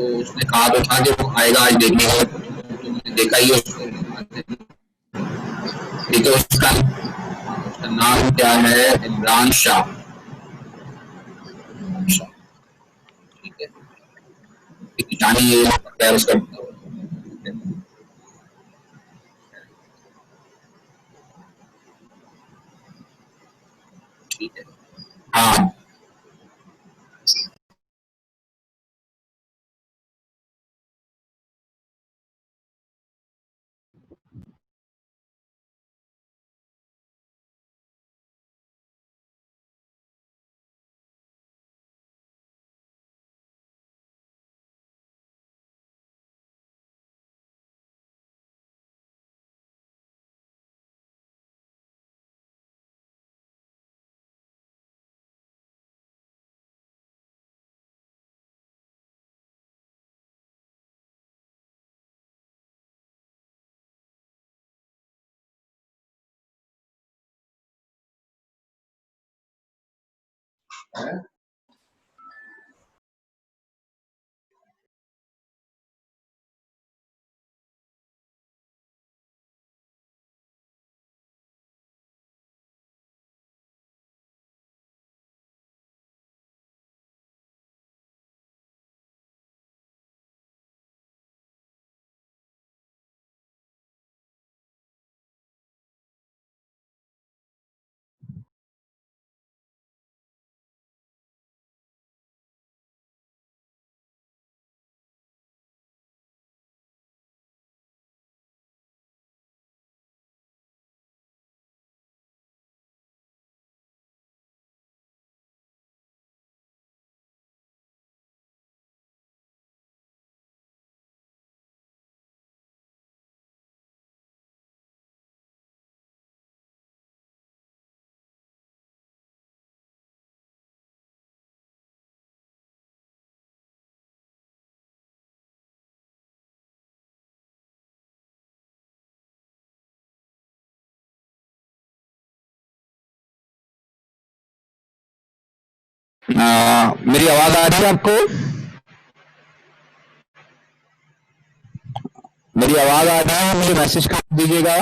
तो उसने कहा तो था कि वो आएगा आज देखने के लिए, तुमने देखा ही है उसको। ठीक है, उसका नाम क्या है? इमरान शाह। ठीक है, जानी ये है उसका। ठीक है, हाँ। मेरी आवाज आ रही है आपको? मेरी आवाज आ रही है? मुझे मैसेज कर दीजिएगा।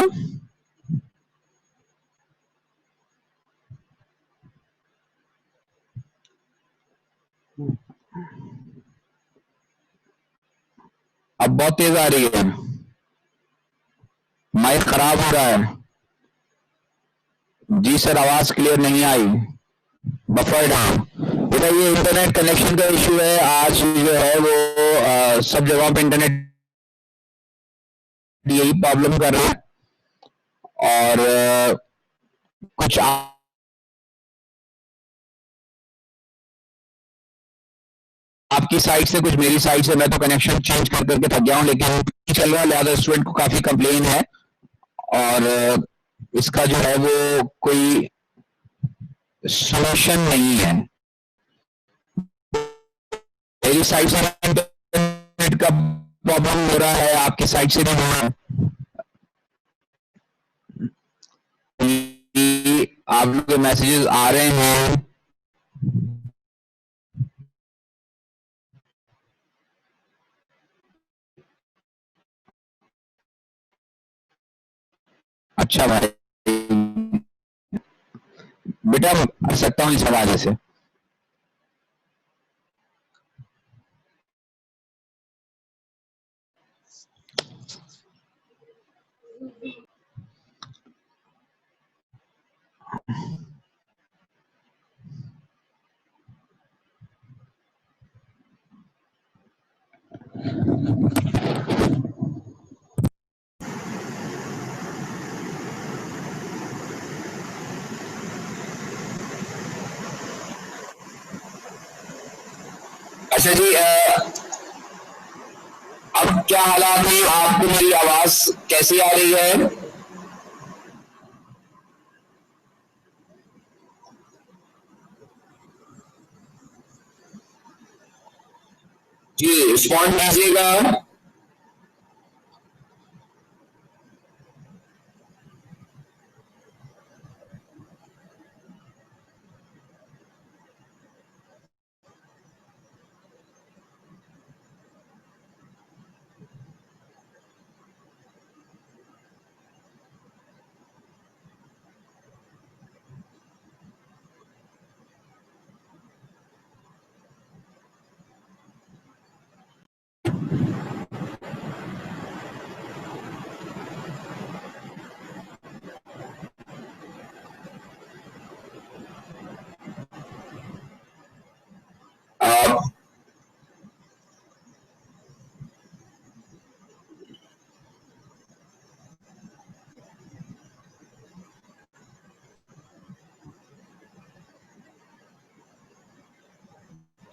अब बहुत तेज आ रही है, माइक खराब हो रहा है। जी सर, आवाज क्लियर नहीं आई, बफर्ड है। बेटा ये इंटरनेट कनेक्शन का इशू है। आज जो है वो सब जगहों पे इंटरनेट यही प्रॉब्लम कर रहा है। और कुछ आपकी साइड से, कुछ मेरी साइड से। मैं तो कनेक्शन चेंज कर करके थक गया हूँ, लेकिन चल रहा है, लिहाजा स्टूडेंट को काफी कंप्लेन है। और इसका जो है वो कोई सोल्यूशन नहीं है। मेरी साइड से इंटरनेट का प्रॉब्लम हो रहा है, आपकी साइड से नहीं हो रहा है। आप लोग के मैसेजेस आ रहे हैं। अच्छा भाई, बेटा मैं आ सकता हूँ इस हवाले से। अच्छा जी, अब क्या हालात है? आपको मेरी आवाज कैसी आ रही है? जी, रिस्पॉन्ड कीजिएगा।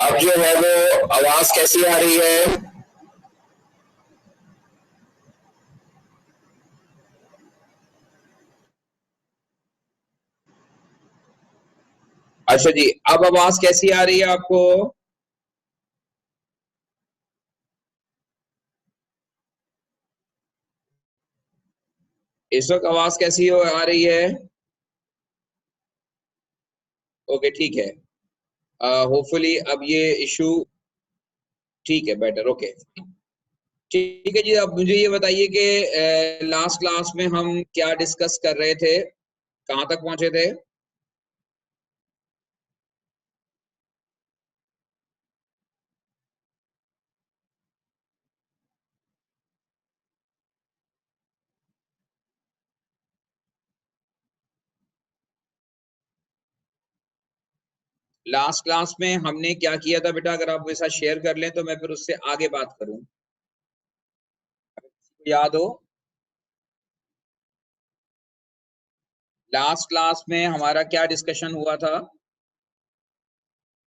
अब जो है वो आवाज कैसी आ रही है? अच्छा जी, अब आवाज कैसी आ रही है आपको? इस वक्त आवाज कैसी आ रही है? ओके ठीक है। होपफुली अब ये इशू ठीक है, बेटर, ओके। ठीक है जी, अब मुझे ये बताइए कि लास्ट क्लास में हम क्या डिस्कस कर रहे थे, कहाँ तक पहुंचे थे? लास्ट क्लास में हमने क्या किया था बेटा, अगर आप मेरे साथ शेयर कर लें तो मैं फिर उससे आगे बात करूं, याद हो? लास्ट क्लास में हमारा क्या डिस्कशन हुआ था?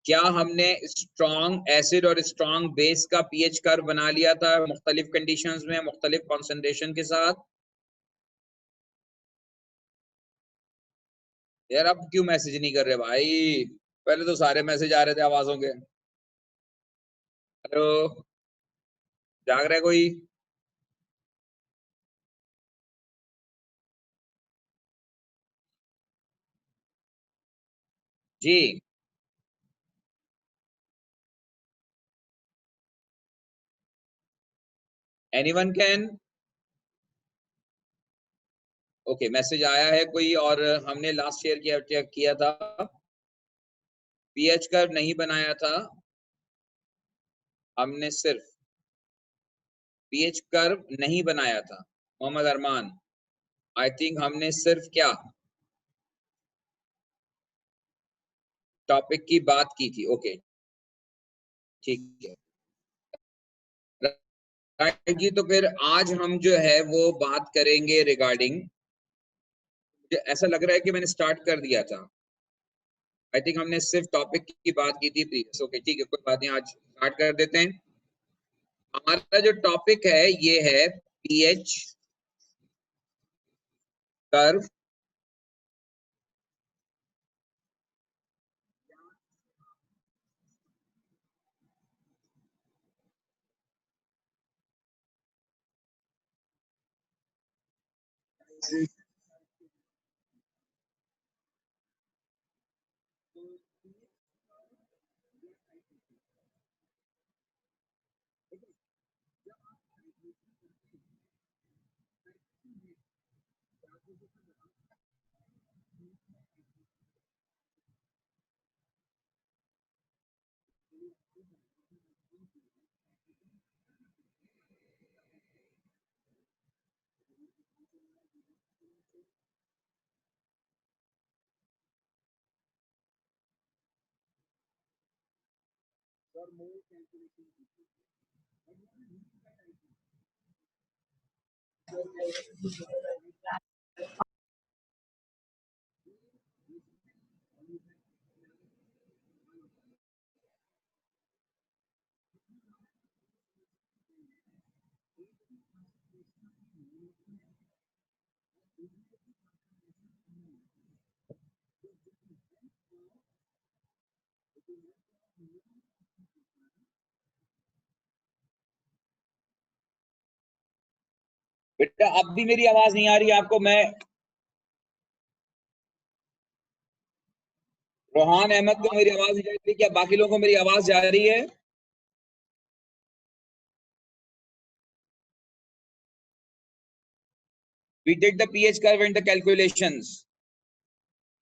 क्या हमने स्ट्रॉन्ग एसिड और स्ट्रॉन्ग बेस का पीएच कर्व बना लिया था मुख्तलिफ कंडीशंस में मुख्तलिफ कॉन्सेंट्रेशन के साथ? यार अब क्यों मैसेज नहीं कर रहे भाई? पहले तो सारे मैसेज आ रहे थे आवाजों के। हेलो, जाग रहा है कोई? जी। Anyone can? ओके, मैसेज आया है कोई? और हमने लास्ट शेयर किया था, पीएच कर्व नहीं बनाया था, हमने सिर्फ पीएच कर्व नहीं बनाया था। मोहम्मद अरमान, आई थिंक हमने सिर्फ क्या टॉपिक की बात की थी। ओके ठीक है, राइट जी। तो फिर आज हम जो है वो बात करेंगे रिगार्डिंग, ऐसा लग रहा है कि मैंने स्टार्ट कर दिया था, आई थिंक हमने सिर्फ टॉपिक की बात की थी प्रीवियस। ओके ठीक है, कोई बात नहीं, आज स्टार्ट कर देते हैं। हमारा जो टॉपिक है ये है पीएच कर्व। बेटा अब भी मेरी आवाज नहीं आ रही है आपको? मैं रोहान अहमद को मेरी आवाज नहीं जा रही, क्या बाकी लोगों को मेरी आवाज जा रही है? We did the pH curve and the calculations.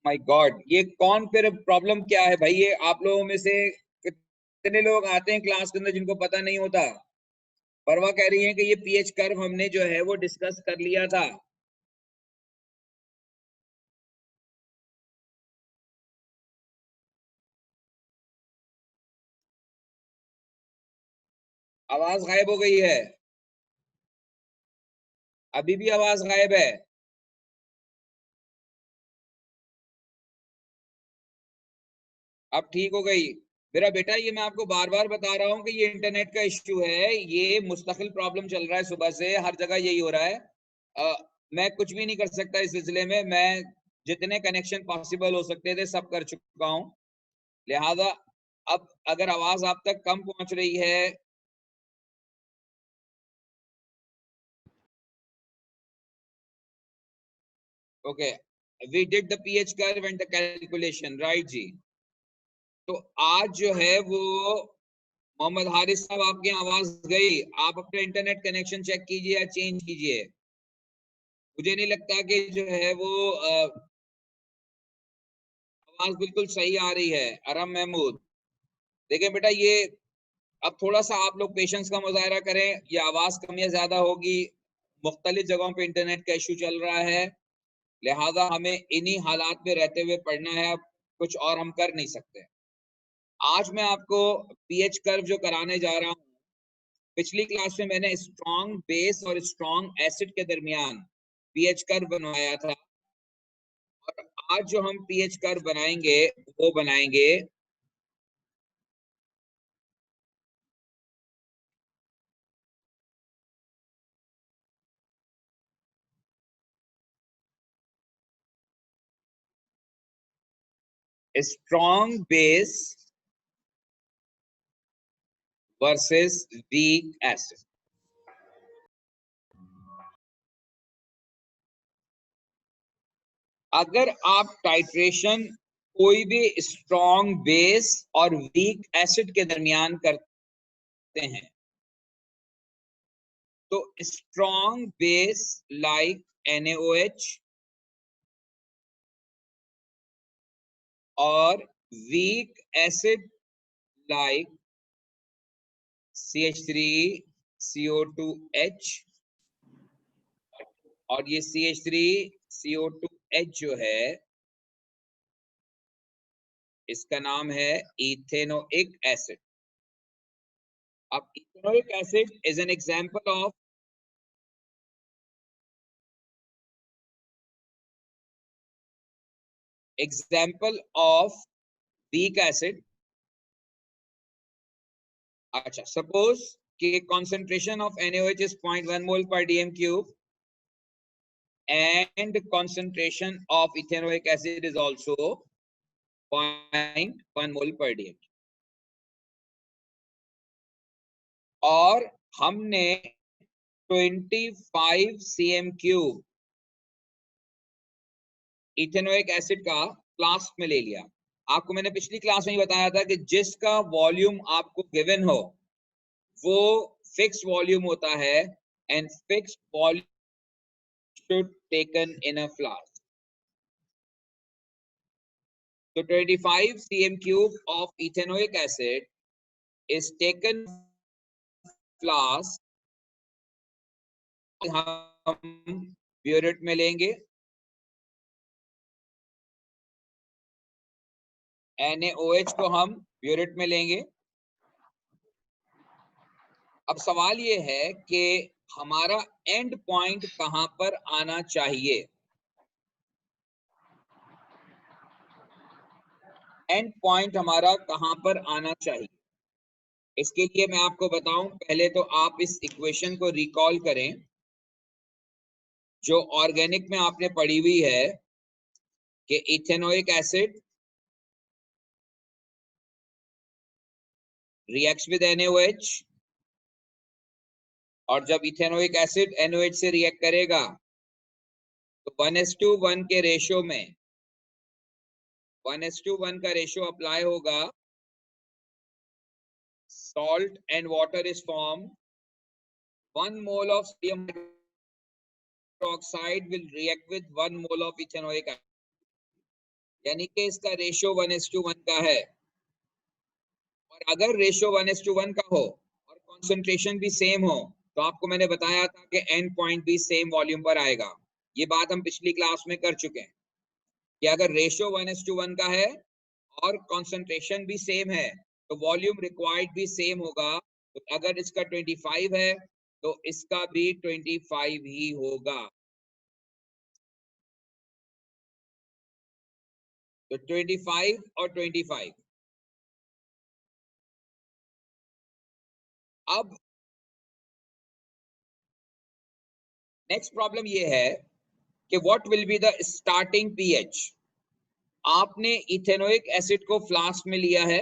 My God, ये कौन फिर प्रॉब्लम क्या है भाई? ये आप लोगों में से कितने लोग आते हैं क्लास के अंदर जिनको पता नहीं होता? परवा कह रही है कि ये पीएच कर्व हमने जो है वो डिस्कस कर लिया था। आवाज गायब हो गई है, अभी भी आवाज गायब है। अब ठीक हो गई? मेरा बेटा ये मैं आपको बार बार बता रहा हूँ कि ये इंटरनेट का इश्यू है, ये मुस्तकिल प्रॉब्लम चल रहा है, सुबह से हर जगह यही हो रहा है। मैं कुछ भी नहीं कर सकता इस सिलसिले में, मैं जितने कनेक्शन पॉसिबल हो सकते थे सब कर चुका हूँ। लिहाजा अब अगर आवाज आप तक कम पहुंच रही है, okay, we did the P H curve and the calculation, right जी। तो आज जो है वो मोहम्मद हारिस साहब, आपकी आवाज गई, आप अपना इंटरनेट कनेक्शन चेक कीजिए या चेंज कीजिए। मुझे नहीं लगता कि जो है वो आवाज बिल्कुल सही आ रही है। अरम महमूद, देखिए बेटा, ये अब थोड़ा सा आप लोग पेशेंस का मुजाहरा करें, ये आवाज कम या ज्यादा होगी, मुख्तलिफ जगहों पे इंटरनेट का इशू चल रहा है, लिहाजा हमें इन्हीं हालात में रहते हुए पढ़ना है, अब कुछ और हम कर नहीं सकते। आज मैं आपको पीएच कर्व जो कराने जा रहा हूँ, पिछली क्लास में मैंने स्ट्रॉन्ग बेस और स्ट्रॉन्ग एसिड के दरमियान पीएच कर्व बनवाया था, और आज जो हम पीएच कर्व बनाएंगे वो बनाएंगे strong base versus weak acid. अगर आप टाइट्रेशन कोई भी स्ट्रॉन्ग बेस और वीक एसिड के दरमियान करते हैं, तो स्ट्रॉन्ग बेस लाइक NaOH और वीक एसिड लाइक CH3CO2H, और ये CH3CO2H जो है इसका नाम है इथेनोइक एसिड। अब ethanoic acid is an example of weak acid. अच्छा, सपोज कि concentration of NaOH is 0.1 mole per dm cube and concentration of ethanoic acid is also 0.1 mole per dm, और हमने 25 cm क्यूब इथेनोइक एसिड का flask में ले लिया। आपको मैंने पिछली क्लास में ही बताया था कि जिसका वॉल्यूम आपको गिवन हो वो फिक्स वॉल्यूम होता है, and fix volume should taken in a flask. So 25 cm cube of ethanoic acid is taken flask, हम ब्यूरेट में लेंगे, NaOH को हम ब्यूरेट में लेंगे। अब सवाल ये है कि हमारा एंड पॉइंट कहां पर आना चाहिए। एंड पॉइंट हमारा कहां पर आना चाहिए, इसके लिए मैं आपको बताऊं, पहले तो आप इस इक्वेशन को रिकॉल करें जो ऑर्गेनिक में आपने पढ़ी हुई है कि ethanoic acid reacts with NaOH, और जब इथेनोइक एसिड NaOH से रिएक्ट करेगा तो 1:1 के रेशियो में 1:1 का रेशियो अप्लाई होगा, salt and water is formed, 1 mole of sodium hydroxide will react with 1 mole of ethanoic acid, यानी कि इसका रेशियो 1:1 का है। और अगर रेशियो 1:1 का हो और कॉन्सेंट्रेशन भी सेम हो, तो आपको मैंने बताया था कि एंड पॉइंट भी सेम वॉल्यूम पर आएगा। ये बात हम पिछली क्लास में कर चुके हैं कि अगर रेशियो 1:1 का है और कॉन्सेंट्रेशन भी सेम है तो वॉल्यूम रिक्वायर्ड भी सेम होगा। तो अगर इसका 25 है तो इसका भी 25 ही होगा। तो 25 और 25, अब नेक्स्ट प्रॉब्लम ये है कि what will be the starting pH. आपने इथेनोइक एसिड को फ्लास्क में लिया है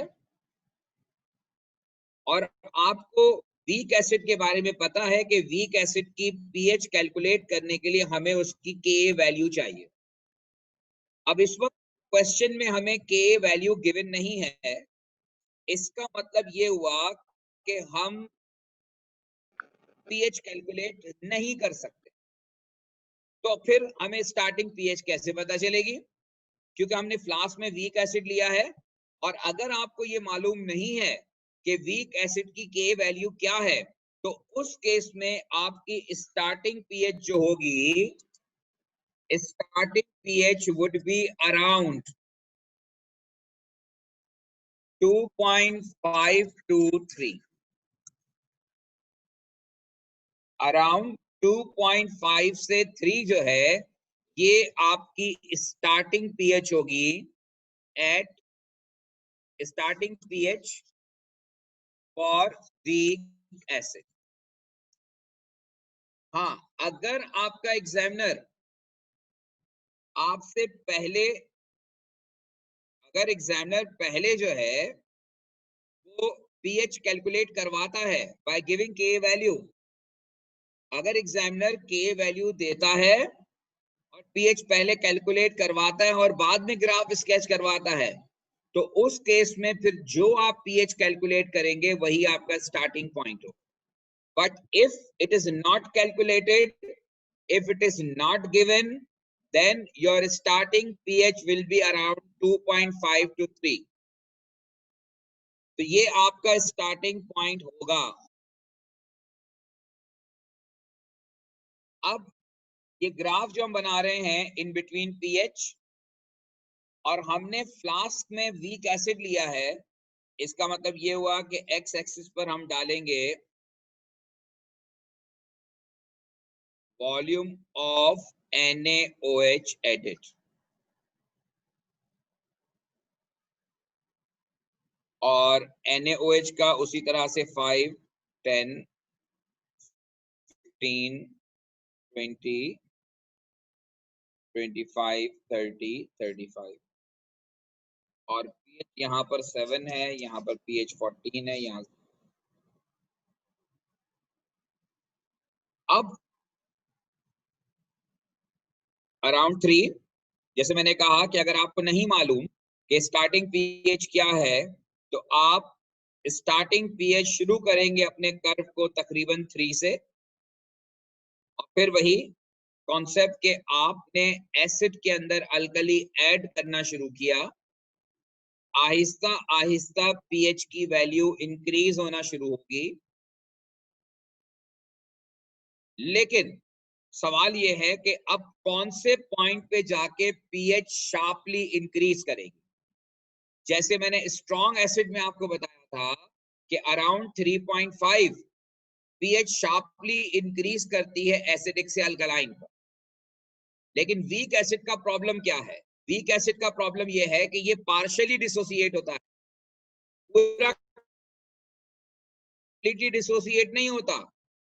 और आपको वीक एसिड के बारे में पता है कि वीक एसिड की पीएच कैलकुलेट करने के लिए हमें उसकी के वैल्यू चाहिए। अब इस वक्त क्वेश्चन में हमें के वैल्यू गिवन नहीं है, इसका मतलब ये हुआ कि हम पीएच कैलकुलेट नहीं कर सकते। तो फिर हमें स्टार्टिंग पीएच कैसे पता चलेगी? क्योंकि हमने फ्लास्क में वीक एसिड लिया है और अगर आपको ये मालूम नहीं है कि वीक एसिड की के वैल्यू क्या है, तो उस केस में आपकी स्टार्टिंग पीएच जो होगी, starting pH would be around 2.523, around 2.5 से 3 जो है ये आपकी स्टार्टिंग पीएच होगी at starting pH for weak acid. हाँ, अगर आपका एग्जामिनर आपसे पहले, अगर एग्जामिनर पहले जो है वो पीएच कैलकुलेट करवाता है बाय गिविंग के वैल्यू, अगर एग्जामिनर के वैल्यू देता है और पीएच पहले कैलकुलेट करवाता है और बाद में ग्राफ स्केच करवाता है, तो उस केस में फिर जो आप पीएच कैलकुलेट करेंगे वही आपका स्टार्टिंग पॉइंट हो। But if it is not calculated, if it is not given, then your starting pH will be around 2.5 to 3. तो ये आपका स्टार्टिंग पॉइंट होगा। अब ये ग्राफ जो हम बना रहे हैं इन बिटवीन पीएच, और हमने फ्लास्क में वीक एसिड लिया है, इसका मतलब ये हुआ कि एक्स एक्सिस पर हम डालेंगे वॉल्यूम ऑफ NaOH एडिड, और NaOH का उसी तरह से 5, 10, 15, 20, 25, 30, 35, और pH यहाँ पर 7 है, यहाँ पर pH 14 है, यहाँ अब अराउंड 3। जैसे मैंने कहा कि अगर आपको नहीं मालूम कि स्टार्टिंग pH क्या है, तो आप स्टार्टिंग pH शुरू करेंगे अपने कर्व को तकरीबन 3 से, और फिर वही कॉन्सेप्ट के आपने एसिड के अंदर अल्कली ऐड करना शुरू किया, आहिस्ता आहिस्ता पीएच की वैल्यू इंक्रीज होना शुरू होगी। लेकिन सवाल यह है कि अब कौन से पॉइंट पे जाके पीएच शार्पली इंक्रीज करेगी। जैसे मैंने स्ट्रॉन्ग एसिड में आपको बताया था कि अराउंड 3.5 पीएच शार्पली इंक्रीज करती है एसिडिक से अल्कलाइन पर। लेकिन वीक एसिड का प्रॉब्लम क्या है? वीक एसिड का प्रॉब्लम यह है कि ये पार्शियली डिसोसिएट होता है, पूरा डिसोसिएट नहीं होता।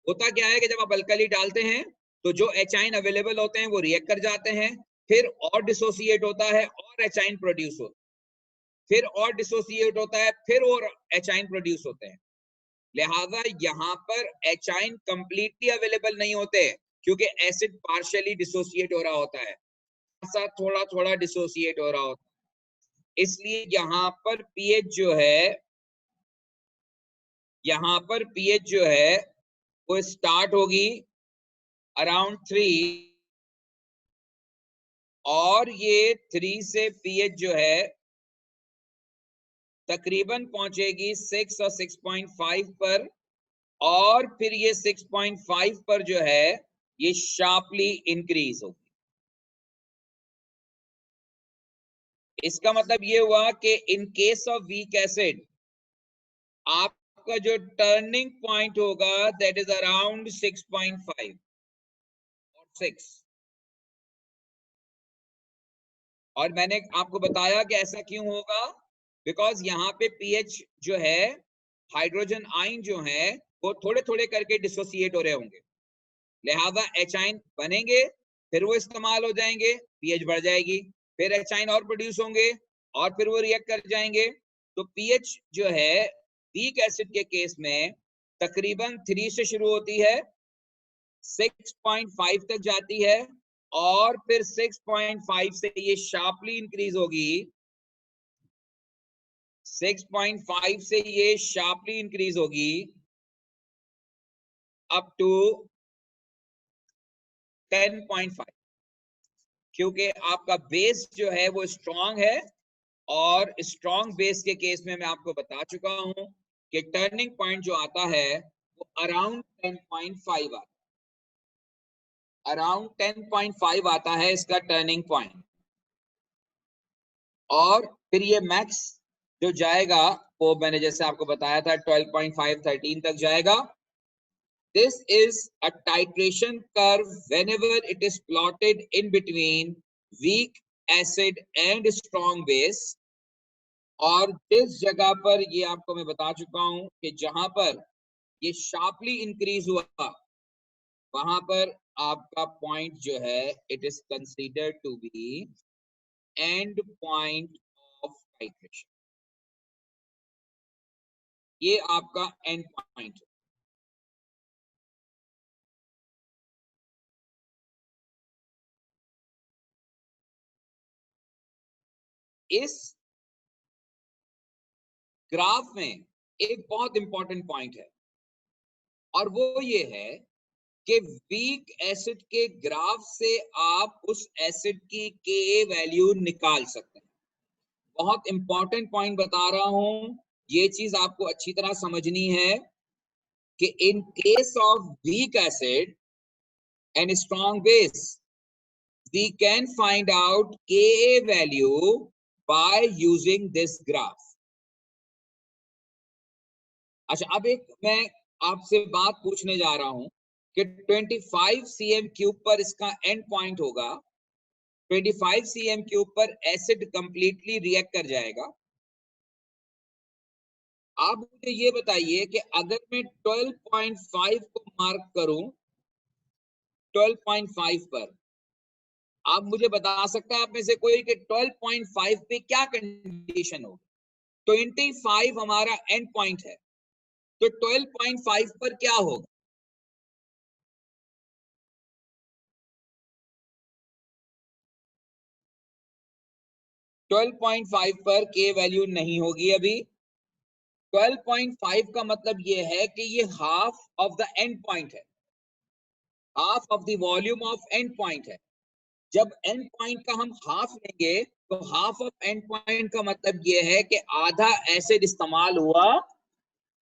होता क्या है कि जब आप अल्कली डालते हैं तो जो एचाइन अवेलेबल होते हैं वो रिएक्ट कर जाते हैं, फिर और डिसोसिएट होता है और एचाइन प्रोड्यूस होता है, फिर और डिसोसिएट होता है, फिर और एचाइन प्रोड्यूस होते हैं। लिहाजा यहाँ पर एचाइन कंप्लीटली अवेलेबल नहीं होते क्योंकि एसिड पार्शियली डिसोसिएट हो रहा होता है, थोड़ा थोड़ा डिसोसिएट हो रहा होता है। इसलिए यहाँ पर पीएच जो है, यहाँ पर पीएच जो है वो स्टार्ट होगी अराउंड 3, और ये 3 से पीएच जो है तकरीबन पहुंचेगी 6 और 6.5 पर, और फिर ये 6.5 पर जो है ये शार्पली इंक्रीज होगी। इसका मतलब ये हुआ कि in case of weak acid आपका जो टर्निंग पॉइंट होगा दैट इज अराउंड 6.5 और 6। और मैंने आपको बताया कि ऐसा क्यों होगा, बिकॉज यहाँ पे पीएच जो है, हाइड्रोजन आयन जो है वो थोड़े थोड़े करके डिसोसिएट हो रहे होंगे, लिहाजा एचाइन बनेंगे, फिर वो इस्तेमाल हो जाएंगे, पीएच बढ़ जाएगी, फिर एचाइन और प्रोड्यूस होंगे और फिर वो रिएक्ट कर जाएंगे। तो पीएच जो है वीक एसिड के केस में तकरीबन 3 से शुरू होती है, 6.5 तक जाती है और फिर 6.5 से ये शार्पली इंक्रीज होगी, 6.5 से ये शार्पली इंक्रीज होगी अप टू 10.5, क्योंकि आपका बेस जो है वो स्ट्रांग है और स्ट्रांग बेस के केस में मैं आपको बता चुका हूं कि टर्निंग पॉइंट जो आता है वो अराउंड 10.5 आता है, अराउंड 10.5 आता है इसका टर्निंग पॉइंट, और फिर ये मैक्स जो जाएगा वो मैंने जैसे आपको बताया था 12.5 13 तक जाएगा। This is a titration curve whenever it is plotted in between weak acid and strong base, और जिस जगह पर ये आपको मैं बता चुका हूं कि जहां पर ये शार्पली इंक्रीज हुआ वहां पर आपका पॉइंट जो है it is considered to be end point of titration, ये आपका एंड पॉइंट है। इस ग्राफ में एक बहुत इंपॉर्टेंट पॉइंट है और वो ये है कि वीक एसिड के ग्राफ से आप उस एसिड की के वैल्यू निकाल सकते हैं। बहुत इंपॉर्टेंट पॉइंट बता रहा हूं, ये चीज आपको अच्छी तरह समझनी है कि in case of weak acid and strong base we can find out K value by using this graph. अच्छा, अब एक मैं आपसे बात पूछने जा रहा हूं कि 25 cm क्यूब पर इसका एंड पॉइंट होगा, 25 cm क्यूब पर एसिड कंप्लीटली रिएक्ट कर जाएगा। आप मुझे ये बताइए कि अगर मैं 12.5 को मार्क करूं, 12.5 पर आप मुझे बता सकता है आप में से कोई कि 12.5 पे क्या कंडीशन होगी? 25 हमारा एंड पॉइंट है, तो 12.5 पर क्या होगा? ट्वेल्व पॉइंट फाइव पर के वैल्यू नहीं होगी अभी। 12.5 का मतलब ये है कि ये half of the end point है, half of the volume of end point है। जब एंड पॉइंट का हम हाफ लेंगे तो हाफ ऑफ एंड पॉइंट का मतलब ये है कि आधा एसिड इस्तेमाल हुआ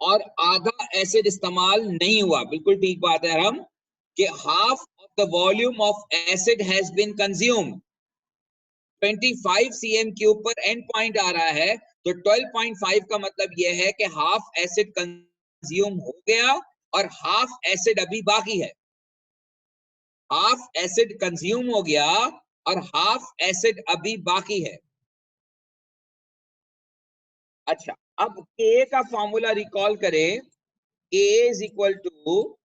और आधा एसिड इस्तेमाल नहीं हुआ। बिल्कुल ठीक बात है हम कि half of the volume of acid has been consumed. 25 cm cube पर एंड पॉइंट आ रहा है, तो 12.5 का मतलब यह है कि हाफ एसिड कंज्यूम हो गया और हाफ एसिड अभी बाकी है। हाफ एसिड कंज्यूम हो गया और हाफ एसिड अभी बाकी है। अच्छा, अब के का फॉर्मूला रिकॉल करें, K is equal to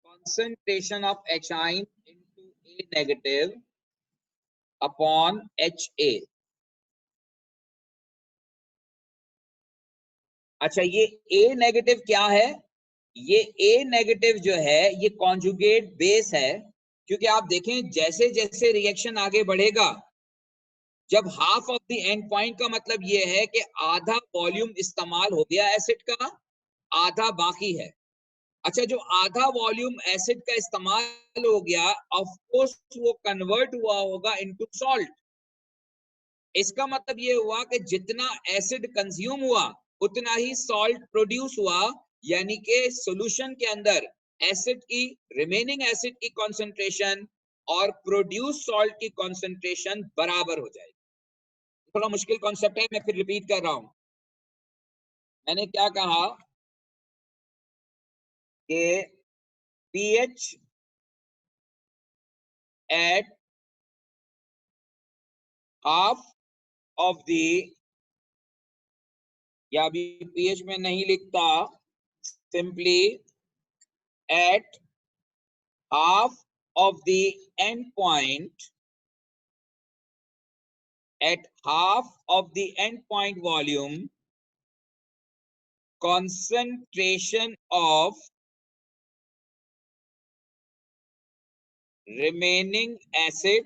concentration of HI into A negative upon HA। अच्छा, ये A नेगेटिव क्या है? ये A नेगेटिव जो है ये कॉन्जुगेट बेस है, क्योंकि आप देखें जैसे जैसे रिएक्शन आगे बढ़ेगा, जब half of the end point का मतलब ये है कि आधा वॉल्यूम इस्तेमाल हो गया एसिड का, आधा बाकी है। अच्छा, जो आधा वॉल्यूम एसिड का इस्तेमाल हो गया, ऑफ कोर्स वो कन्वर्ट हुआ होगा इनटू सॉल्ट। इसका मतलब ये हुआ कि जितना एसिड कंज्यूम हुआ उतना ही सॉल्ट प्रोड्यूस हुआ, यानी कि सॉल्यूशन के अंदर एसिड की, रिमेनिंग एसिड की कंसंट्रेशन और प्रोड्यूस सॉल्ट की कंसंट्रेशन बराबर हो जाएगी। थोड़ा मुश्किल कॉन्सेप्ट है, मैं फिर रिपीट कर रहा हूं। मैंने क्या कहा कि pH at half of the, या अभी pH में नहीं लिखता, simply at half of the endpoint, at half of the endpoint volume, concentration of remaining acid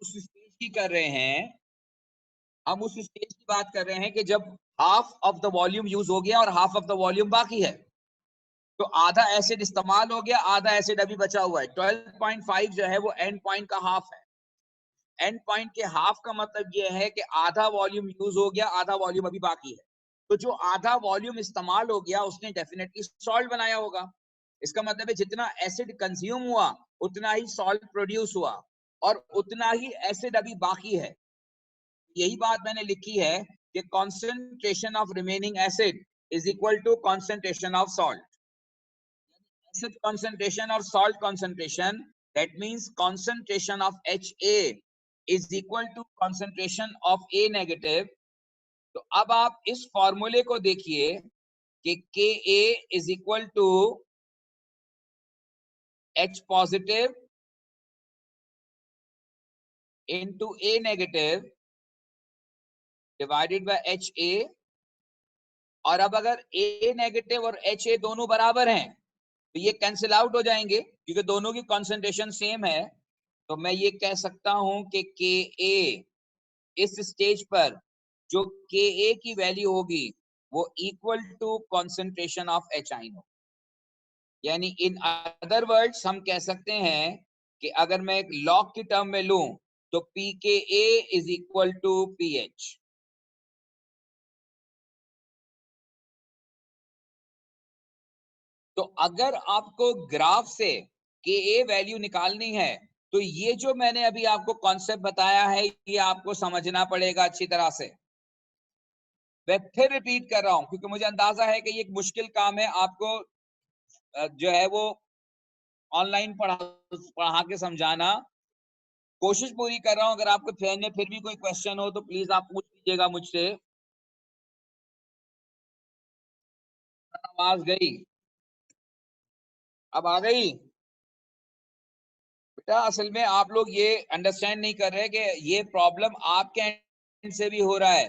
उस स्टेज की कर रहे हैं, हम उस स्टेज की बात कर रहे हैं कि जब half of the volume use हो गया और हाफ ऑफ द वॉल्यूम बाकी है, तो आधा एसिड इस्तेमाल हो गया, आधा एसिड अभी बचा हुआ है। 12.5 जो है वो एंड पॉइंट का हाफ है। एंड पॉइंट के हाफ का मतलब ये है कि आधा वॉल्यूम यूज हो गया, आधा वॉल्यूम अभी बाकी है। तो जो आधा वॉल्यूम इस्तेमाल हो गया उसने डेफिनेटली सॉल्ट बनाया होगा। इसका मतलब है जितना एसिड कंज्यूम हुआ उतना ही सॉल्ट प्रोड्यूस हुआ और उतना ही एसिड अभी बाकी है। यही बात मैंने लिखी है कि concentration of remaining acid is equal to concentration of salt. Acid concentration or salt concentration, that means concentration of HA is equal to concentration of A negative। तो अब आप इस फॉर्मूले को देखिए कि Ka is equal to H positive into A negative divided by HA। और अब अगर A नेगेटिव और HA दोनों बराबर हैं तो ये कैंसिल आउट हो जाएंगे क्योंकि दोनों की कॉन्सेंट्रेशन सेम है। तो मैं ये कह सकता हूं कि Ka इस स्टेज पर जो Ka की वैल्यू होगी वो equal to concentration of HI हो। यानी इन अदर वर्ड्स हम कह सकते हैं कि अगर मैं एक लॉग की टर्म में लूं तो pKa is equal to pH। तो अगर आपको ग्राफ से Ka वैल्यू निकालनी है तो ये जो मैंने अभी आपको कॉन्सेप्ट बताया है ये आपको समझना पड़ेगा अच्छी तरह से। मैं फिर रिपीट कर रहा हूं क्योंकि मुझे अंदाजा है कि ये एक मुश्किल काम है आपको जो है वो ऑनलाइन पढ़ा के समझाना। कोशिश पूरी कर रहा हूं। अगर आपको फिर भी कोई क्वेश्चन हो तो प्लीज आप पूछ लीजिएगा मुझसे। आवाज गई? अब आ गई? बेटा असल में आप लोग ये अंडरस्टैंड नहीं कर रहे कि ये प्रॉब्लम आपके एंड से भी हो रहा है।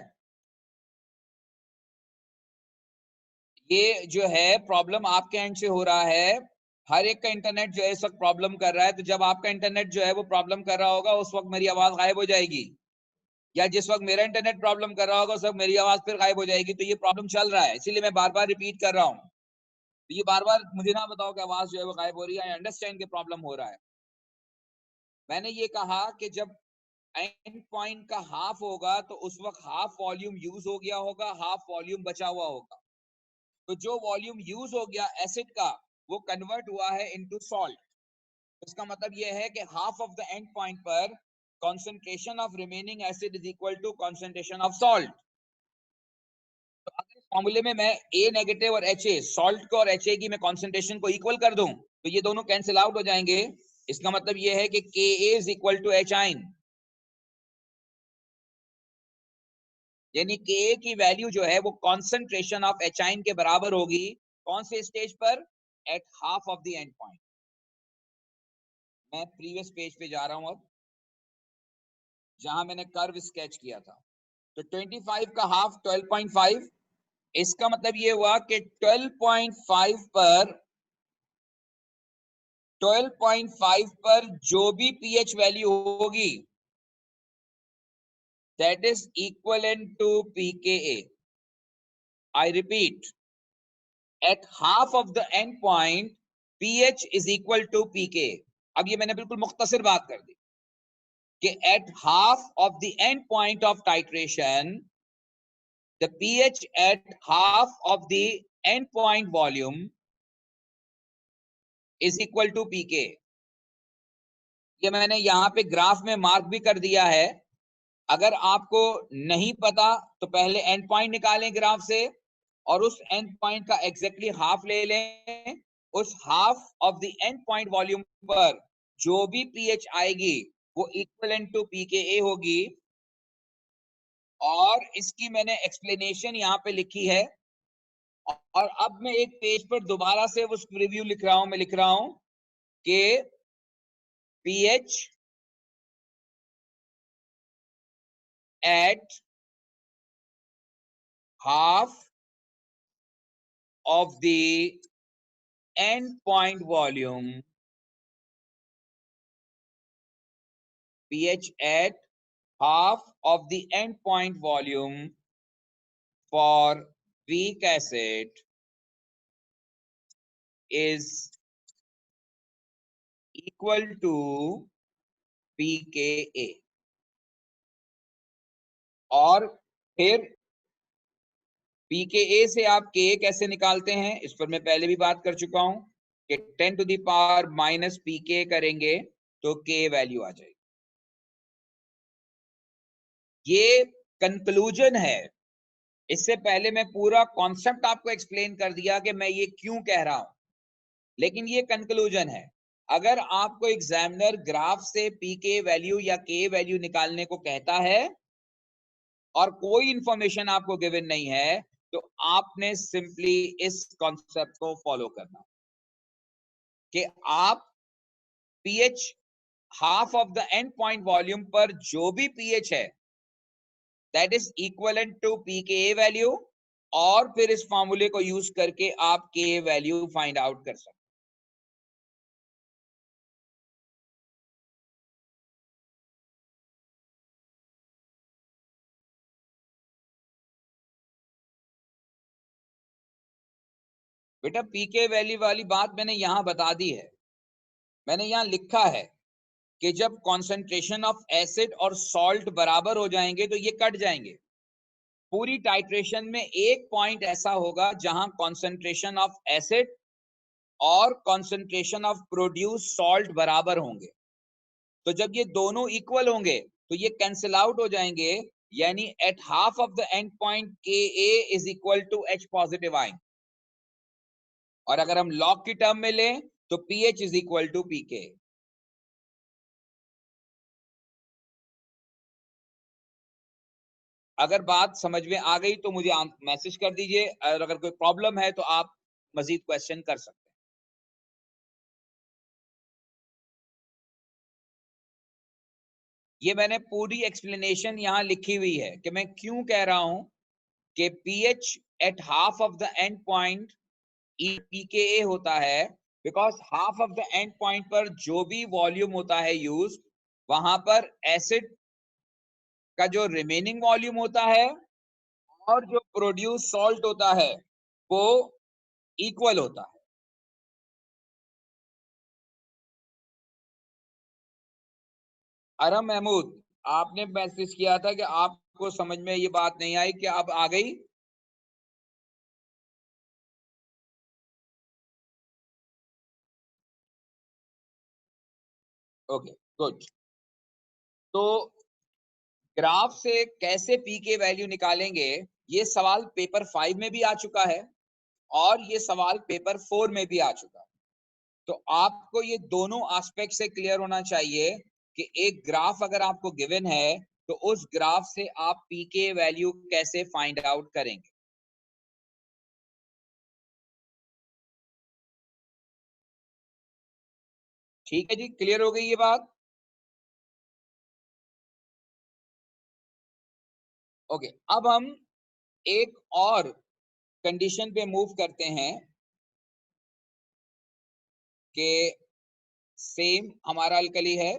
ये जो है प्रॉब्लम आपके एंड से हो रहा है। हर एक का इंटरनेट जो है इस वक्त प्रॉब्लम कर रहा है। तो जब आपका इंटरनेट जो है वो प्रॉब्लम कर रहा होगा उस वक्त मेरी आवाज गायब हो जाएगी। या जिस वक्त मेरा इंटरनेट प्रॉब्लम कर रहा होगा उस वक्त मेरी आवाज फिर गायब हो जाएगी। तो ये प्रॉब्लम चल रहा है, इसीलिए मैं बार बार रिपीट कर रहा हूँ। तो ये बार बार मुझे ना बताओ कि आवाज जो है वो गायब हो रही है। आई अंडरस्टैंड कि प्रॉब्लम हो रहा है। मैंने ये कहा कि जब एंड पॉइंट का हाफ होगा तो उस वक्त हाफ वॉल्यूम यूज हो गया होगा, हाफ वॉल्यूम बचा हुआ होगा। तो जो वॉल्यूम यूज हो गया एसिड का वो कन्वर्ट हुआ है इनटू सॉल्ट। इसका मतलब यह है कि half of the end point पर concentration of remaining acid is equal to concentration of salt। तो अगर इस फॉर्मूले में मैं A नेगेटिव और HA सॉल्ट को और HA की मैं concentration को इक्वल कर दूं तो ये दोनों कैंसिल आउट हो जाएंगे। इसका मतलब यह है कि Ka is equal to H आइन, यानी Ka की वैल्यू जो है वो concentration of H आइन के बराबर होगी। कौन से स्टेज पर? Eight half of the end point. मैं प्रीवियस पेज पे जा रहा हूं अब, जहां मैंने कर्व स्केच किया था। तो 25 का हाफ 12.5, इसका मतलब ये हुआ कि 12.5 पर जो भी पीएच वैल्यू होगी that is equivalent to pKa। I repeat, at half of the end point pH is equal to pKa। अब ये मैंने बिल्कुल मुख्तसर बात कर दी कि eight half of the end point of titration the pH at half of the end point volume is equal to pK। ये मैंने यहां पे ग्राफ में मार्क भी कर दिया है। अगर आपको नहीं पता तो पहले एंड पॉइंट निकालें ग्राफ से और उस एंड पॉइंट का एग्जैक्टली हाफ ले लें। उस half of the end point volume पर जो भी पीएच आएगी वो इक्विवेलेंट टू pKa होगी। और इसकी मैंने एक्सप्लेनेशन यहाँ पे लिखी है। और अब मैं एक पेज पर दोबारा से उस रिव्यू लिख रहा हूं। मैं लिख रहा हूं कि pH at half of the end point volume, pH at half of the end point volume for weak acid is equal to pKa। और फिर pKa से आप Ka कैसे निकालते हैं इस पर मैं पहले भी बात कर चुका हूं कि 10 to the power minus pK करेंगे तो K वैल्यू आ जाएगी। ये कंक्लूजन है। इससे पहले मैं पूरा कॉन्सेप्ट आपको एक्सप्लेन कर दिया कि मैं ये क्यों कह रहा हूं, लेकिन ये कंक्लूजन है। अगर आपको एग्जामिनर ग्राफ से पीके वैल्यू या के वैल्यू निकालने को कहता है और कोई इंफॉर्मेशन आपको गिवन नहीं है तो आपने सिंपली इस कॉन्सेप्ट को फॉलो करना कि आप pH half of the end point volume पर जो भी पीएच है that is equivalent to pKa value, और फिर इस फॉर्मूले को यूज करके आप के वैल्यू फाइंड आउट कर सकते। बेटा पीके वैल्यू वाली बात मैंने यहां बता दी है। मैंने यहां लिखा है कि जब कॉन्सेंट्रेशन ऑफ एसिड और सॉल्ट बराबर हो जाएंगे तो ये कट जाएंगे। पूरी टाइट्रेशन में एक पॉइंट ऐसा होगा जहां कॉन्सेंट्रेशन ऑफ एसिड और कॉन्सेंट्रेशन ऑफ प्रोड्यूस सॉल्ट बराबर होंगे। तो जब ये दोनों इक्वल होंगे तो ये कैंसिल आउट हो जाएंगे, यानी at half of the end point Ka is equal to H positive ion. और अगर हम लॉग की टर्म में लें तो pH is equal to pK। अगर बात समझ में आ गई तो मुझे मैसेज कर दीजिए, और अगर कोई प्रॉब्लम है तो आप मजीद क्वेश्चन कर सकते हैं। ये मैंने पूरी एक्सप्लेनेशन यहां लिखी हुई है कि मैं क्यों कह रहा हूं कि pH eight half of the end point pKa होता है, because half of the end point पर जो भी वॉल्यूम होता है यूज, वहां पर एसिड का जो रिमेनिंग वॉल्यूम होता है और जो प्रोड्यूस सॉल्ट होता है वो इक्वल होता है। अरम महमूद, आपने मैसेज किया था कि आपको समझ में ये बात नहीं आई, कि अब आ गई? Okay, good. तो ग्राफ से कैसे पी के वैल्यू निकालेंगे, ये सवाल पेपर 5 में भी आ चुका है और ये सवाल पेपर 4 में भी आ चुका है। तो आपको ये दोनों एस्पेक्ट से क्लियर होना चाहिए कि एक ग्राफ अगर आपको गिवन है तो उस ग्राफ से आप पी के वैल्यू कैसे फाइंड आउट करेंगे। ठीक है जी, क्लियर हो गई ये बात? ओके, अब हम एक और कंडीशन पे मूव करते हैं कि सेम हमारा अल्कली है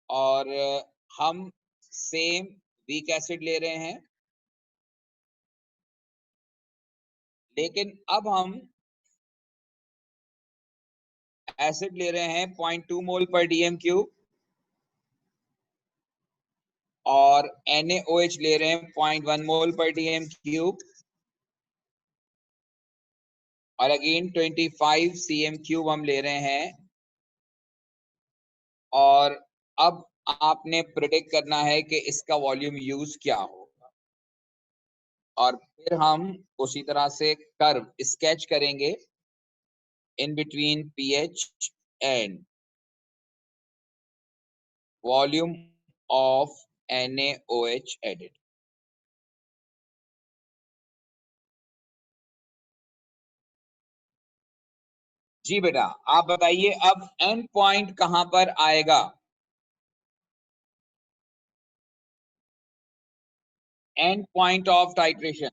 और हम सेम वीक एसिड ले रहे हैं, लेकिन अब हम एसिड ले रहे हैं 0.2 मोल पर डीएम क्यूब और NaOH ले रहे हैं 0.1 मोल पर डीएम क्यूब और अगेन 25 cm क्यूब हम ले रहे हैं। और अब आपने प्रेडिक्ट करना है कि इसका वॉल्यूम यूज क्या होगा और फिर हम उसी तरह से कर्व स्केच करेंगे in between pH and volume of NaOH added. जी बेटा, आप बताइए अब एंड पॉइंट कहां पर आएगा? End point of titration.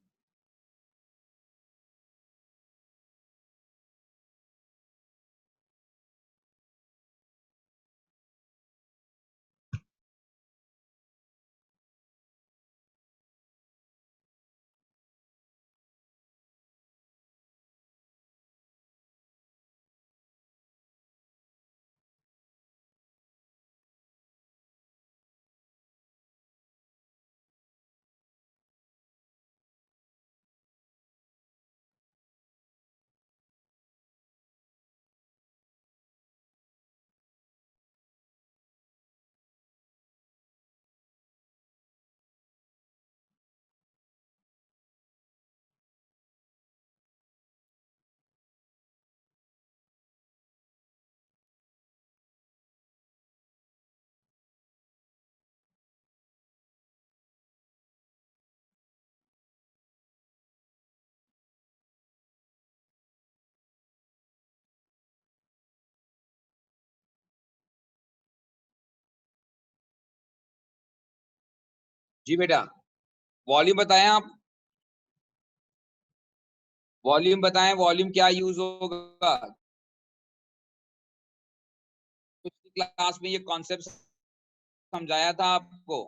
जी बेटा, वॉल्यूम बताएं आप, वॉल्यूम बताएं, वॉल्यूम क्या यूज होगा? पिछली क्लास में ये कॉन्सेप्ट समझाया था आपको।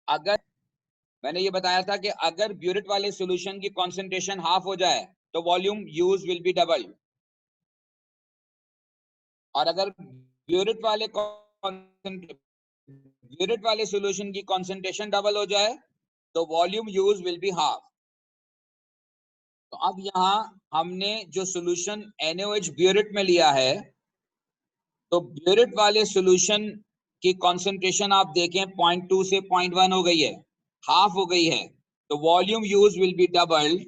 अगर मैंने ये बताया था कि अगर ब्यूरेट वाले सॉल्यूशन की कंसंट्रेशन हाफ हो जाए तो volume use will be double, और अगर ब्यूरेट वाले सॉल्यूशन की कंसंट्रेशन डबल हो जाए तो volume use will be half. तो अब यहाँ हमने जो सॉल्यूशन NaOH ब्यूरेट में लिया है, तो ब्यूरेट वाले सॉल्यूशन की कंसंट्रेशन आप देखें 0.2 से 0.1 हो गई है, हाफ हो गई है, तो volume use will be double.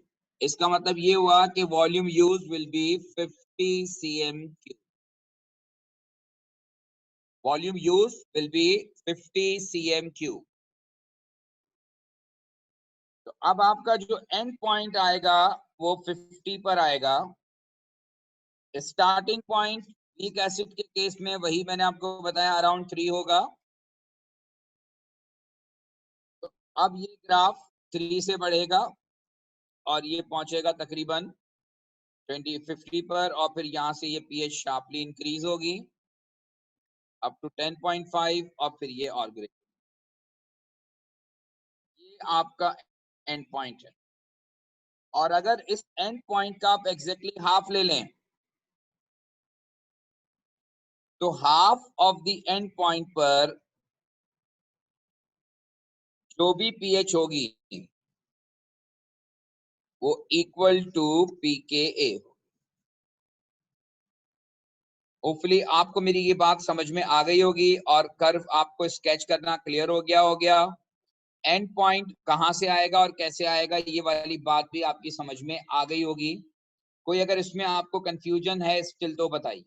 इसका मतलब ये हुआ कि volume use will be 50 cm cube. Volume use will be 50 cm cube. तो अब आपका जो एंड पॉइंट आएगा वो 50 पर आएगा। स्टार्टिंग पॉइंट वीक एसिड के केस में वही मैंने आपको बताया, अराउंड 3 होगा। तो अब ये ग्राफ 3 से बढ़ेगा और ये पहुंचेगा तकरीबन 50 पर, और फिर यहाँ से ये pH शार्पली इंक्रीज होगी अप टू 10.5 और फिर ये ऑर्गेनिक, ये आपका एंड पॉइंट है। और अगर इस एंड पॉइंट का आप एग्जैक्टली हाफ ले लें तो half of the end point पर जो भी पीएच होगी वो इक्वल टू पीकेए। होपफुली आपको मेरी ये बात समझ में आ गई होगी और कर्व आपको स्केच करना क्लियर हो गया। एंड पॉइंट कहां से आएगा और कैसे आएगा ये वाली बात भी आपकी समझ में आ गई होगी। कोई अगर इसमें आपको कंफ्यूजन है स्टिल तो बताइए।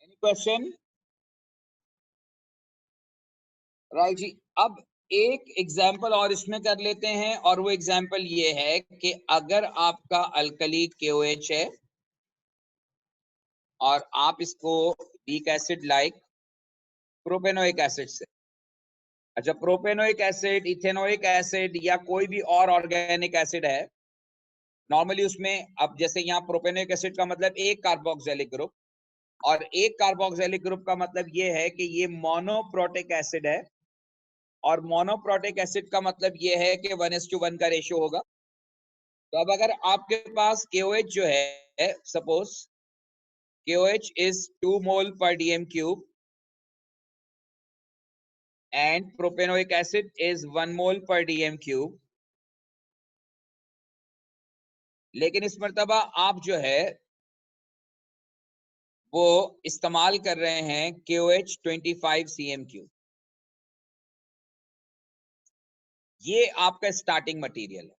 Any question? राइट जी। अब एक एग्जाम्पल और इसमें कर लेते हैं और वो एग्जाम्पल ये है कि अगर आपका अल्कली KOH है और आप इसको weak acid like propanoic acid से, अच्छा प्रोपेनोइक एसिड, इथेनोइक एसिड या कोई भी और ऑर्गेनिक एसिड है, नॉर्मली उसमें अब जैसे यहाँ प्रोपेनोइक एसिड का मतलब एक कार्बोक्सिलिक ग्रुप और एक कार्बोक्सिलिक ग्रुप का मतलब ये है कि ये मोनोप्रोटिक एसिड है और मोनोप्रोटिक एसिड का मतलब ये है कि 1:1 का रेशियो होगा। तो अब अगर आपके पास KOH जो है, suppose KOH is 2 mole per dm cube and propanoic acid is 1 mole per dm cube, लेकिन इस मर्तबा आप जो है वो इस्तेमाल कर रहे हैं KOH 25 cm3। ये आपका स्टार्टिंग मटेरियल है।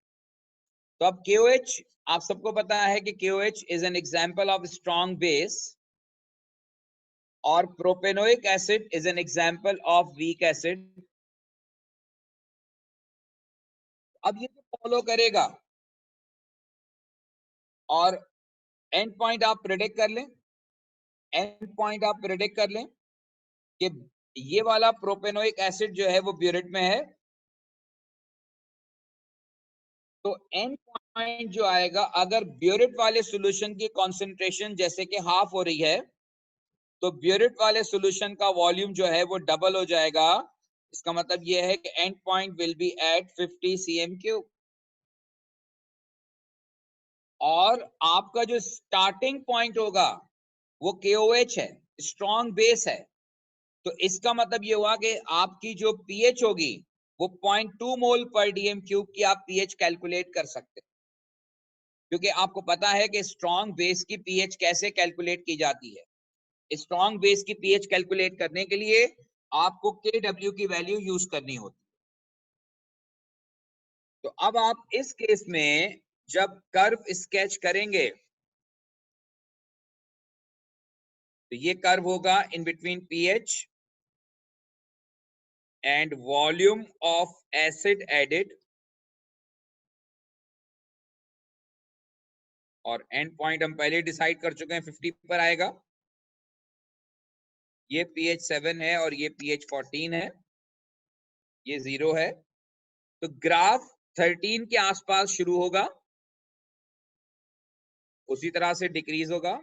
तो अब KOH आप सबको पता है कि KOH is an example of strong base और propanoic acid is an example of weak acid. अब ये तो फॉलो करेगा और एंड पॉइंट आप प्रेडिक्ट कर लें, एंड पॉइंट आप प्रेडिक्ट कर लें कि ये वाला प्रोपेनोइक एसिड जो है वो ब्यूरेट में है। तो एंड पॉइंट जो आएगा, अगर ब्यूरेट वाले सॉल्यूशन की कंसंट्रेशन जैसे कि हाफ हो रही है तो ब्यूरेट वाले सॉल्यूशन का वॉल्यूम जो है वो डबल हो जाएगा। इसका मतलब ये है कि end point will be at 50 cm3 और आपका जो स्टार्टिंग पॉइंट होगा वो KOH है, स्ट्रॉन्ग बेस है। तो इसका मतलब ये हुआ कि आपकी जो पीएच होगी वो 0.2 मोल पर डीएम क्यूब की आप पीएच कैलकुलेट कर सकते हैं, क्योंकि आपको पता है कि स्ट्रॉन्ग बेस की पीएच कैसे कैलकुलेट की जाती है। स्ट्रॉन्ग बेस की पीएच कैलकुलेट करने के लिए आपको KW की वैल्यू यूज करनी होती है। तो अब आप इस केस में जब कर्व स्केच करेंगे तो ये कर्व होगा in between pH and volume of acid added और एंड पॉइंट हम पहले डिसाइड कर चुके हैं 50 पर आएगा। ये pH 7 है और ये pH 14 है, ये 0 है। तो ग्राफ 13 के आसपास शुरू होगा, उसी तरह से डिक्रीज होगा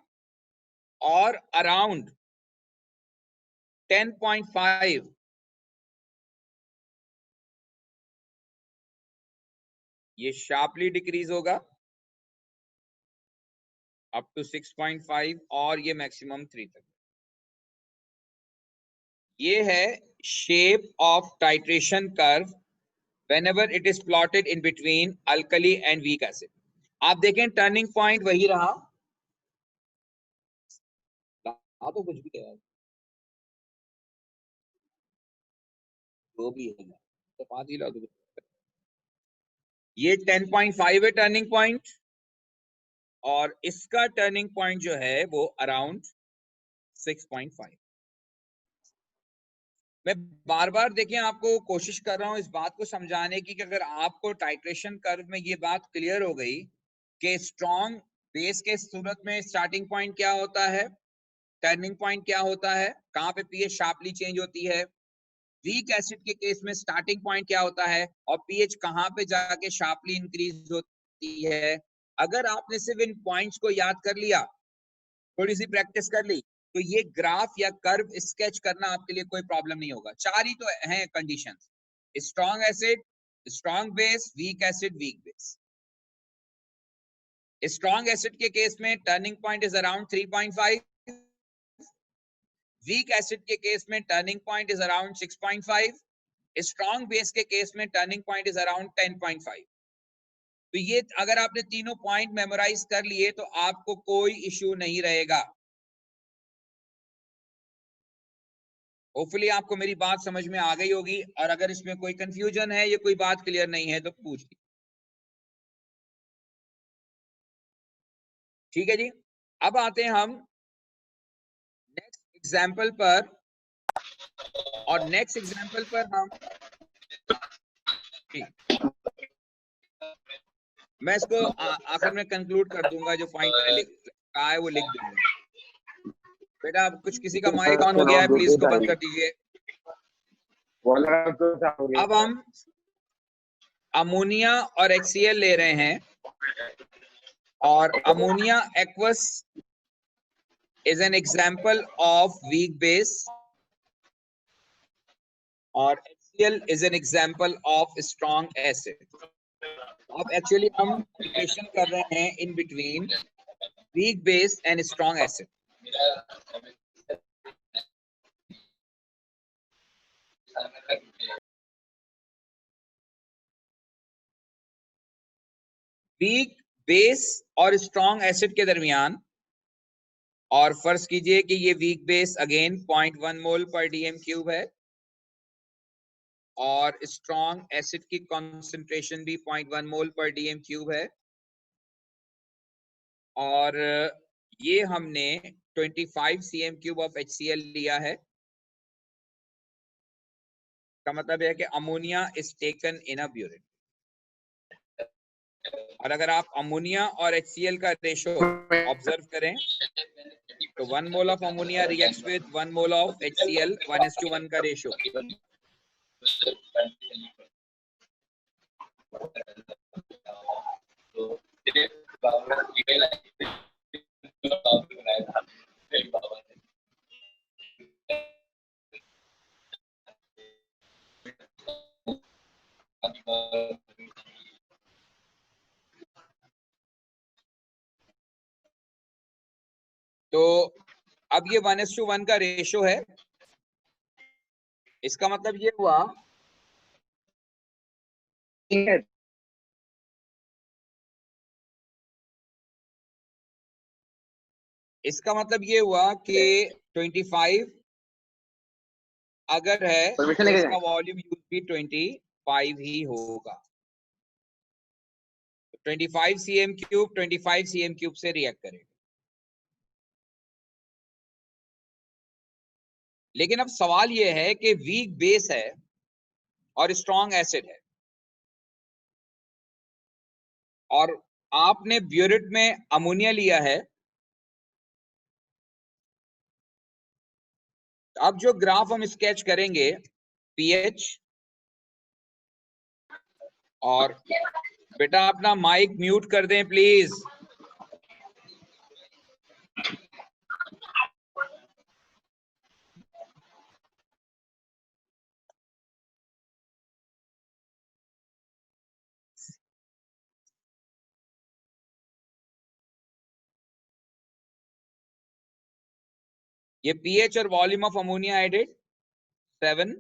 और अराउंड 10.5 ये शार्पली डिक्रीज होगा अप टू 6.5 और ये मैक्सिमम 3 तक। ये है shape of titration curve whenever it is plotted in between alkali and weak acid. आप देखें टर्निंग पॉइंट वही रहा, तो कुछ भी है जो भी है तो 5 ही ला दो। ये 10.5 है टर्निंग पॉइंट और इसका टर्निंग पॉइंट जो है वो अराउंड 6.5। मैं बार बार देखें आपको कोशिश कर रहा हूं इस बात को समझाने की कि अगर आपको टाइट्रेशन कर्व में ये बात क्लियर हो गई कि स्ट्रॉन्ग बेस के सूरत में स्टार्टिंग पॉइंट क्या होता है, टर्निंग पॉइंट क्या होता है, कहाँ पे पीएच शार्पली चेंज होती है। वीक एसिड के केस में स्टार्टिंग पॉइंट क्या होता है और पीएच कहाँ पे जाके शार्पली इंक्रीज होती है। अगर आपने सिर्फ इन पॉइंट्स को याद कर लिया, थोड़ी सी प्रैक्टिस कर ली, तो ये ग्राफ या कर्व स्केच करना आपके लिए कोई प्रॉब्लम नहीं होगा। चार ही तो हैं conditions, strong acid, strong base, weak acid, weak base. Strong acid के केस में turning point is around 3.5, weak acid के केस में turning point is around 6.5, strong base के केस में टर्निंग पॉइंट इज अराउंड 10.5। तो ये अगर आपने तीनों पॉइंट मेमोराइज कर लिए तो आपको कोई इश्यू नहीं रहेगा। होपफुली आपको मेरी बात समझ में आ गई होगी, और अगर इसमें कोई कंफ्यूजन है या कोई बात क्लियर नहीं है तो पूछ ली। ठीक है जी, अब आते हैं हम नेक्स्ट एग्जाम्पल पर, और नेक्स्ट एग्जाम्पल पर हम मैं इसको आखिर में कंक्लूड कर दूंगा, जो पॉइंट मैंने कहा है वो लिख दूंगा। बेटा अब कुछ किसी का माइक ऑन हो गया है, प्लीज को बंद कर दीजिए। अब हम अमोनिया और HCl ले रहे हैं, और ammonia aqueous is an example of weak base और HCl is an example of strong acid. अब एक्चुअली हम रिलेशन कर रहे हैं in between weak base and strong acid. Weak base और स्ट्रॉन्ग एसिड के दरमियान, और फर्ज कीजिए कि ये वीक बेस अगेन 0.1 मोल पर डीएम क्यूब है, और स्ट्रॉन्ग एसिड की कॉन्सेंट्रेशन भी 0.1 मोल पर डीएम क्यूब है, और ये हमने 25 cm क्यूब ऑफ HCl लिया है। का मतलब है कि ammonia is taken in a burin. और अगर आप अमोनिया और HCl का रेशो ऑब्जर्व करें तो 1 mole of ammonia reacts with 1 mole of HCl, 1:1 का रेशो। तो अब ये 1:1 का रेशो है, इसका मतलब ये हुआ कि 25 अगर है तो इसका वॉल्यूम यूज भी 25 ही होगा। 25 cm क्यूब 25 cm क्यूब से रिएक्ट करेगा। लेकिन अब सवाल यह है कि वीक बेस है और स्ट्रॉन्ग एसिड है, और आपने ब्यूरेट में अमोनिया लिया है। अब जो ग्राफ हम स्केच करेंगे पीएच, और बेटा अपना माइक म्यूट कर दें प्लीज। ये pH और volume of ammonia added 7,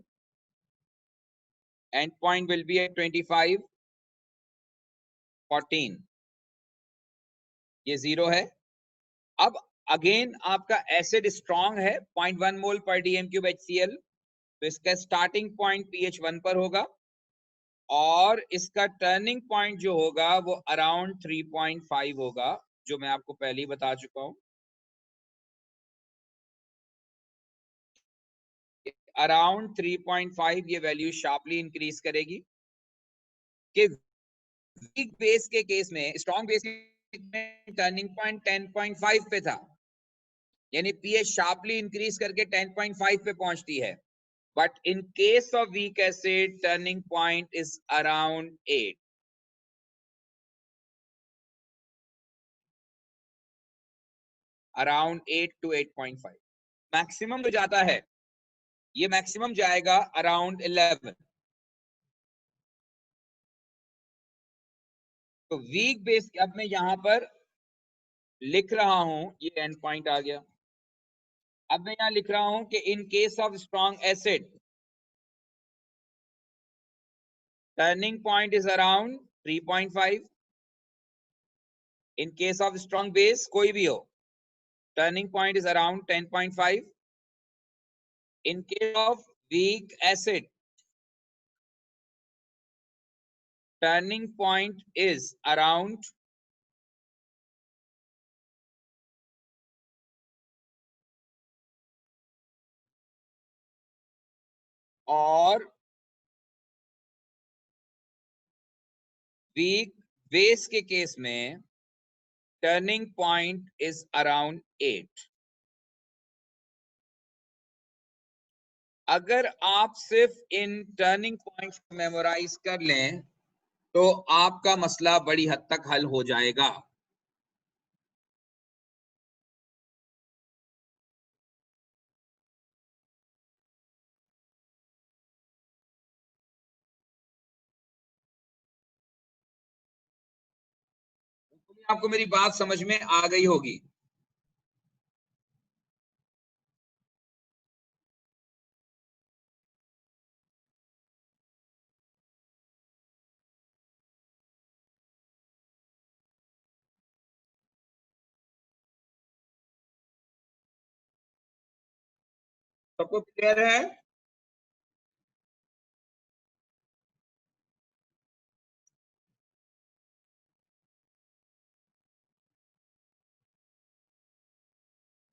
end point will be at 25, 14, ये 0 है। अब अगेन आपका एसिड स्ट्रॉन्ग है 0.1 मोल पर डीएम क्यूब HCl, तो इसका स्टार्टिंग पॉइंट pH 1 पर होगा, और इसका टर्निंग पॉइंट जो होगा वो अराउंड 3.5 होगा, जो मैं आपको पहले ही बता चुका हूं। अराउंड 3.5 ये वैल्यू शार्पली इंक्रीज करेगी। कि वीक बेस के केस में, स्ट्रॉन्ग बेस में टर्निंग पॉइंट 10.5 पे था, यानी पीएच शार्पली इंक्रीज करके 10.5 पे पहुंचती है, but in case of weak acid turning point is around 8. Around 8 to 8.5. Maximum जो जाता है, ये मैक्सिमम जाएगा अराउंड 11. तो वीक बेस, अब मैं यहां पर लिख रहा हूं, ये एंड पॉइंट आ गया. अब मैं यहां लिख रहा हूं कि in case of strong acid turning point is around 3.5. In case of strong base कोई भी हो, turning point is around 10.5. In case of weak acid turning point is around और वीक बेस के केस में टर्निंग पॉइंट इज अराउंड 8. अगर आप सिर्फ इन turning points को मेमोराइज कर लें तो आपका मसला बड़ी हद तक हल हो जाएगा. आपको मेरी बात समझ में आ गई होगी. सबको क्लियर है?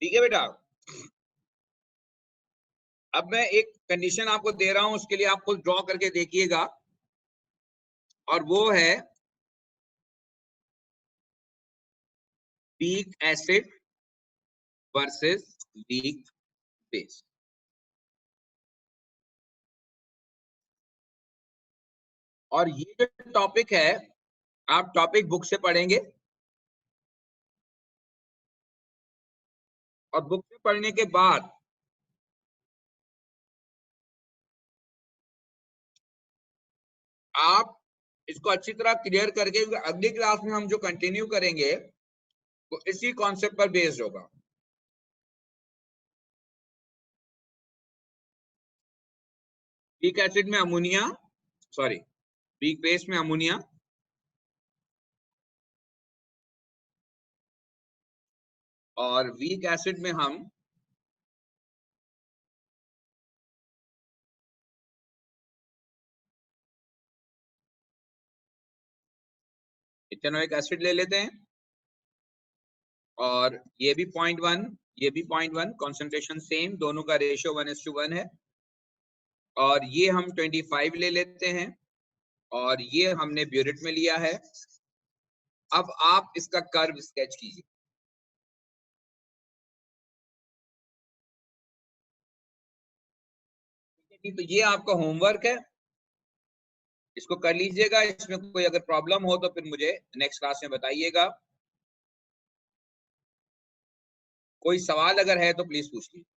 ठीक है बेटा. अब मैं एक कंडीशन आपको दे रहा हूं, उसके लिए आप खुद ड्रॉ करके देखिएगा, और वो है weak acid versus weak base. और ये जो टॉपिक है, आप टॉपिक बुक से पढ़ेंगे, और बुक से पढ़ने के बाद आप इसको अच्छी तरह क्लियर करके, अगली क्लास में हम जो कंटिन्यू करेंगे वो इसी कॉन्सेप्ट पर बेस्ड होगा. वीक एसिड में अमोनिया, सॉरी वीक बेस में अमोनिया, और वीक एसिड में हम इथेनोइक एसिड ले लेते हैं. और ये भी 0.1, ये भी 0.1, कॉन्सेंट्रेशन सेम, दोनों का रेशियो 1:1 है. और ये हम 25 ले लेते हैं, और ये हमने ब्यूरेट में लिया है. अब आप इसका कर्व स्केच कीजिए. तो ये आपका होमवर्क है, इसको कर लीजिएगा. इसमें कोई अगर प्रॉब्लम हो तो फिर मुझे नेक्स्ट क्लास में बताइएगा. कोई सवाल अगर है तो प्लीज पूछ लीजिए.